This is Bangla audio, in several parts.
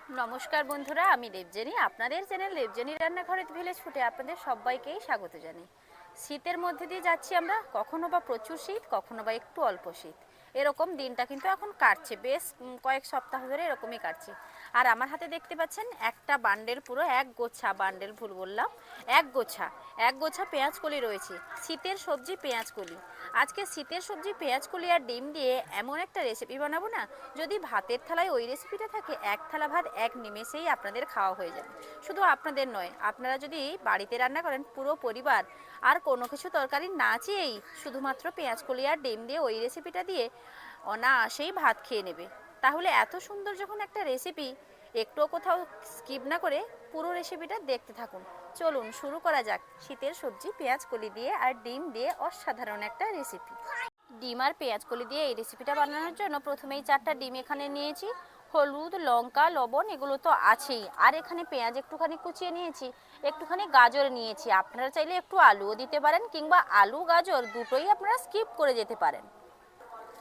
নমস্কার বন্ধুরা, আমি দেবজানী। আপনাদের চ্যানেল দেবজানী রান্নাঘরে ভিলেজ ফুডে আপনাদের সবাইকেই স্বাগত জানাই। শীতের মধ্যে দিয়ে যাচ্ছি আমরা, কখনো বা প্রচুর শীত, কখনো বা একটু অল্প শীত, এরকম দিনটা কিন্তু এখন কাটছে। বেশ কয়েক সপ্তাহ ধরে এরকমই কাটছে। আর আমার হাতে দেখতে পাচ্ছেন একটা বান্ডেল, পুরো এক গোছা বান্ডেল, ভুল বললাম, এক গোছা পেঁয়াজ কলি রয়েছে। শীতের সবজি পেঁয়াজ কলি। আজকে শীতের সবজি পেঁয়াজ কলি আর ডিম দিয়ে এমন একটা রেসিপি বানাবো না, যদি ভাতের থালায় ওই রেসিপিটা থাকে, এক থালা ভাত এক নিমেষেই আপনাদের খাওয়া হয়ে যাবে। শুধু আপনাদের নয়, আপনারা যদি বাড়িতে রান্না করেন পুরো পরিবার আর কোনো কিছু তরকারি না চেয়েই শুধুমাত্র পেঁয়াজ কলি আর ডিম দিয়ে ওই রেসিপিটা দিয়ে অনায়াসেই ভাত খেয়ে নেবে। তাহলে এত সুন্দর যখন একটা রেসিপি, একটুও কোথাও স্কিপ না করে পুরো রেসিপিটা দেখতে থাকুন। চলুন শুরু করা যাক শীতের সবজি পেঁয়াজ কলি দিয়ে আর ডিম দিয়ে অসাধারণ একটা রেসিপি। ডিম আর পেঁয়াজ কলি দিয়ে এই রেসিপিটা বানানোর জন্য প্রথমেই 4টা ডিম এখানে নিয়েছি। হলুদ, লঙ্কা, লবণ এগুলো তো আছেই। আর এখানে পেঁয়াজ একটুখানি কুচিয়ে নিয়েছি, একটুখানি গাজর নিয়েছি। আপনারা চাইলে একটু আলুও দিতে পারেন, কিংবা আলু গাজর দুটোই আপনারা স্কিপ করে যেতে পারেন।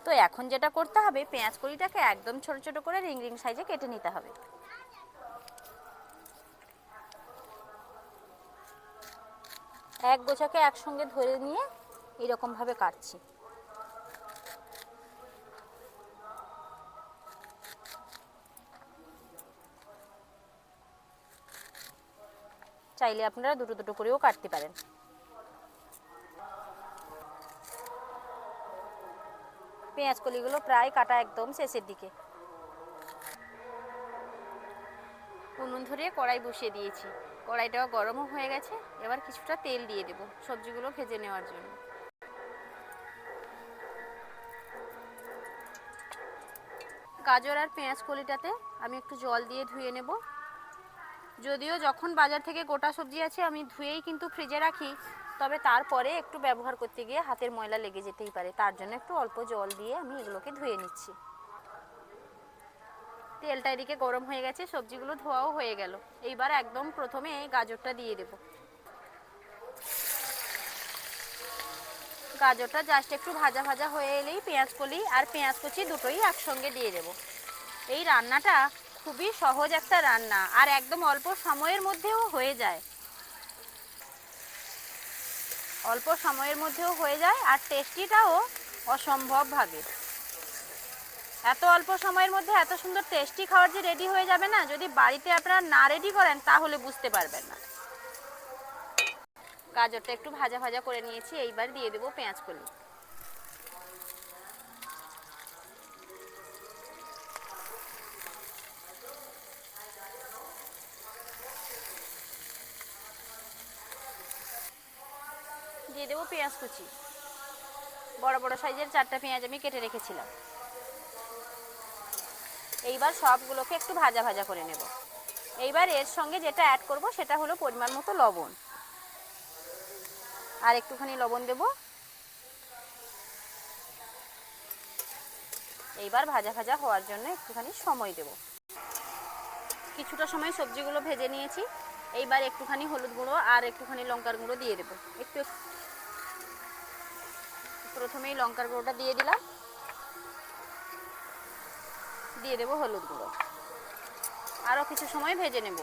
তো এখন যেটা করতে হবে, পেঁয়াজ কলিটাকে একদম ছোট ছোট করে রিং রিং সাইজে কেটে নিতে হবে। এক গোছাকে একসঙ্গে ধরে নিয়ে এরকম ভাবে কাটছি। চাইলে আপনারা দুটো দুটো করেও কাটতে পারেন। পেঁয়াজ কলিগুলো প্রায় কাটা একদম শেষের দিকে। উনুন ধরিয়ে কড়াই বসিয়ে দিয়েছি। কড়াইটাও গরমও হয়ে গেছে। এবার কিছুটা তেল দিয়ে দেব সবজিগুলো ভেজে নেওয়ার জন্য। গাজর আর পেঁয়াজ কলিটাতে আমি একটু জল দিয়ে ধুয়ে নেব। যদিও যখন বাজার থেকে গোটা সবজি আছে আমি ধুয়েই কিন্তু ফ্রিজে রাখি, তবে তারপরে একটু ব্যবহার করতে গিয়ে হাতের ময়লা লেগে যেতেই পারে, তার জন্য একটু অল্প জল দিয়ে আমি এগুলোকে ধুয়ে নিচ্ছি। তেলটা এদিকে গরম হয়ে গেছে, সবজিগুলো ধোয়াও হয়ে গেল। এইবার একদম প্রথমে গাজরটা দিয়ে দেব। গাজরটা জাস্ট একটু ভাজা ভাজা হয়ে এলেই পেঁয়াজ কলি আর পেঁয়াজ কুচি দুটোই একসঙ্গে দিয়ে দেব। এই রান্নাটা খুবই সহজ একটা রান্না, আর একদম অল্প সময়ের মধ্যেও হয়ে যায়। আর টেস্টিটাও অসম্ভবভাবে। এত অল্প সময়ের মধ্যে এত সুন্দর টেস্টি খাবার যে রেডি হয়ে যাবে না, যদি বাড়িতে আপনারা না রেডি করেন তাহলে বুঝতে পারবেন না। গাজরটা একটু ভাজা ভাজা করে নিয়েছি, এইবার দিয়ে দেবো পেঁয়াজ কলি। দিয়ে দেবো পেঁয়াজ কুচি। বড় বড় সাইজের 4টা পেঁয়াজ আমি কেটে রেখেছিলাম। এইবার সবগুলোকে একটু ভাজা ভাজা করে নেব। এইবার এর সঙ্গে যেটা অ্যাড করব সেটা হলো পরিমাণ মতো লবণ। আর একটুখানি লবণ দেব। এইবার ভাজা ভাজা হওয়ার জন্য একটুখানি সময় দেব। কিছুটা সময় সবজিগুলো ভেজে নিয়েছি। এইবার একটুখানি হলুদ গুঁড়ো আর একটুখানি লঙ্কার গুঁড়ো দিয়ে দেব। প্রথমেই লঙ্কার গুঁড়োটা দিয়ে দিলাম, দিয়ে দেব হলুদ গুঁড়ো। আরও কিছু সময় ভেজে নেব।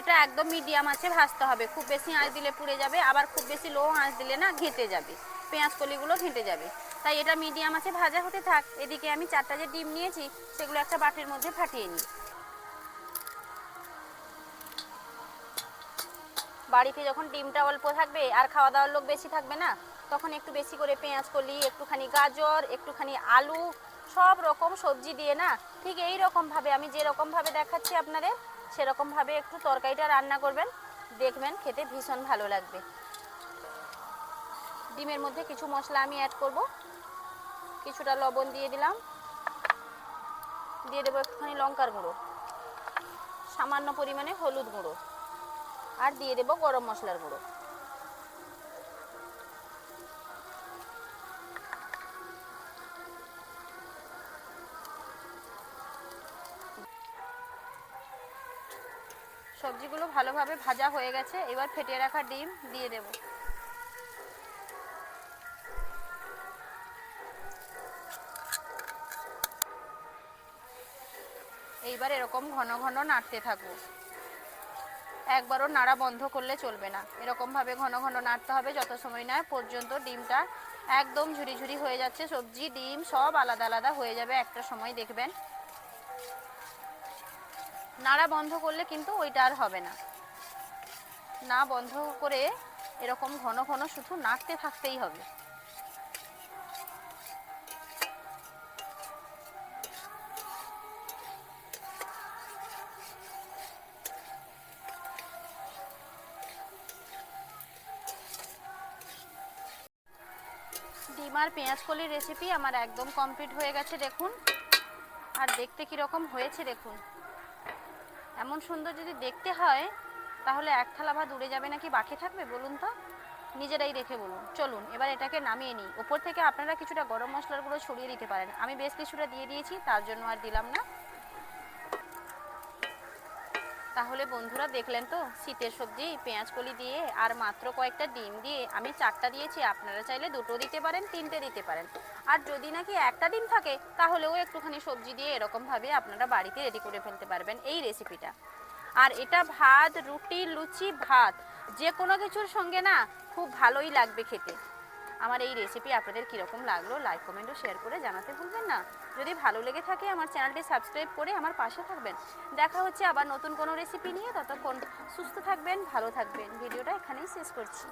এটা একদম মিডিয়াম আঁচে ভাজতে হবে। খুব বেশি আঁচ দিলে পুড়ে যাবে, আবার খুব বেশি লো আঁচ দিলে না ঘেঁটে যাবে, পেঁয়াজ কলিগুলো ঘেঁটে যাবে। তাই এটা মিডিয়াম আঁচে ভাজা হতে থাক। এদিকে আমি 4টা যে ডিম নিয়েছি সেগুলো একটা বাটির মধ্যে ফাটিয়ে নিই। বাড়িতে যখন ডিমটা অল্প থাকবে আর খাওয়া দাওয়ার লোক বেশি থাকবে না, তখন একটু বেশি করে পেঁয়াজ কলি, একটুখানি গাজর, একটুখানি আলু, সব রকম সবজি দিয়ে না, ঠিক এই রকমভাবে আমি যেরকমভাবে দেখাচ্ছি আপনাদের সেরকমভাবে একটু তরকারিটা রান্না করবেন, দেখবেন খেতে ভীষণ ভালো লাগবে। ডিমের মধ্যে কিছু মশলা আমি অ্যাড করব। কিছুটা লবণ দিয়ে দিলাম, দিয়ে দেবো একটুখানি লঙ্কার গুঁড়ো, সামান্য পরিমাণে হলুদ গুঁড়ো, আর দিয়ে দেবো গরম মশলার গুঁড়ো। সবজিগুলো ভালোভাবে ভাজা হয়ে গেছে। এবার ফেটিয়ে রাখা ডিম দিয়ে দেব। এইবার এরকম ঘন ঘন নাড়তে থাকবো, একবারও নাড়া বন্ধ করলে চলবে না, এরকমভাবে ঘন ঘন নাড়তে হবে যত সময় না পর্যন্ত ডিমটা একদম ঝুরি ঝুরি হয়ে যাচ্ছে। সবজি ডিম সব আলাদা আলাদা হয়ে যাবে একটা সময়, দেখবেন। নাড়া বন্ধ করলে কিন্তু ওইটা আর হবে না, না বন্ধ করে এরকম ঘন ঘন শুধু নাড়তে থাকতেই হবে। ডিম আর পেঁয়াজ কলির রেসিপি আমার একদম কমপ্লিট হয়ে গেছে, দেখুন। আর দেখতে কীরকম হয়েছে দেখুন। এমন সুন্দর যদি দেখতে হয় তাহলে এক থালা ভাত উড়ে যাবে নাকি বাকি থাকবে বলুন তো, নিজেরাই দেখে বলুন। চলুন এবার এটাকে নামিয়ে নিই। ওপর থেকে আপনারা কিছুটা গরম মশলার গুঁড়ো ছড়িয়ে দিতে পারেন, আমি বেশ কিছুটা দিয়ে দিয়েছি, তার জন্য আর দিলাম না। তাহলে বন্ধুরা দেখলেন তো, শীতের সবজি পেঁয়াজ কলি দিয়ে আর মাত্র কয়েকটা ডিম দিয়ে আমি 4টা দিয়েছি। আপনারা চাইলে 2টো দিতে পারেন, 3টে দিতে পারেন। আর যদি নাকি একটা ডিম থাকে তাহলেও একটুখানি সবজি দিয়ে এরকমভাবে আপনারা বাড়িতে রেডি করে ফেলতে পারবেন এই রেসিপিটা। আর এটা ভাত, রুটি, লুচি, ভাত যে কোনো কিছুর সঙ্গে না খুব ভালোই লাগবে খেতে। আমার এই রেসিপি আপনাদের কীরকম লাগলো লাইক কমেন্ট ও শেয়ার করে জানাতে ভুলবেন না। যদি ভালো লেগে থাকে আমার চ্যানেলটি সাবস্ক্রাইব করে আমার পাশে থাকবেন। দেখা হচ্ছে আবার নতুন কোনো রেসিপি নিয়ে, ততক্ষণ সুস্থ থাকবেন, ভালো থাকবেন। ভিডিওটা এখানেই শেষ করছি।